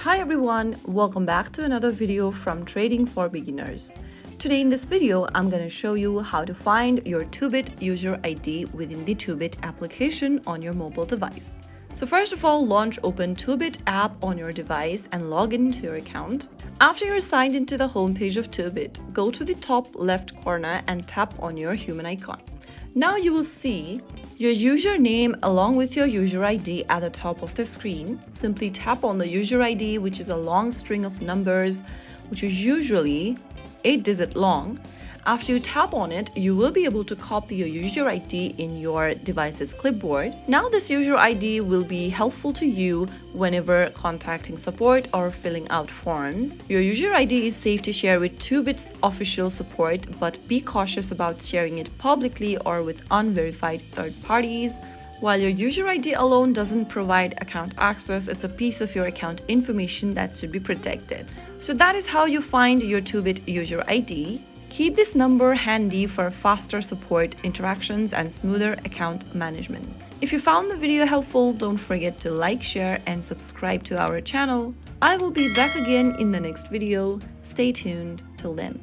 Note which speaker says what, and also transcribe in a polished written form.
Speaker 1: Hi everyone, welcome back to another video from Trading for Beginners. Today in this video, I'm going to show you how to find your Toobit user ID within the Toobit application on your mobile device. So first of all, launch open Toobit app on your device and log into your account. After you're signed into the homepage of Toobit, go to the top left corner and tap on your human icon. Now you will see your username along with your user ID at the top of the screen. Simply tap on the user ID, which is a long string of numbers, which is usually 8-digit long. After you tap on it, you will be able to copy your user ID in your device's clipboard. Now this user ID will be helpful to you whenever contacting support or filling out forms. Your user ID is safe to share with Toobit's official support, but be cautious about sharing it publicly or with unverified third parties. While your user ID alone doesn't provide account access, it's a piece of your account information that should be protected. So that is how you find your Toobit user ID. Keep this number handy for faster support interactions and smoother account management. If you found the video helpful, don't forget to like, share, and subscribe to our channel. I will be back again in the next video. Stay tuned till then.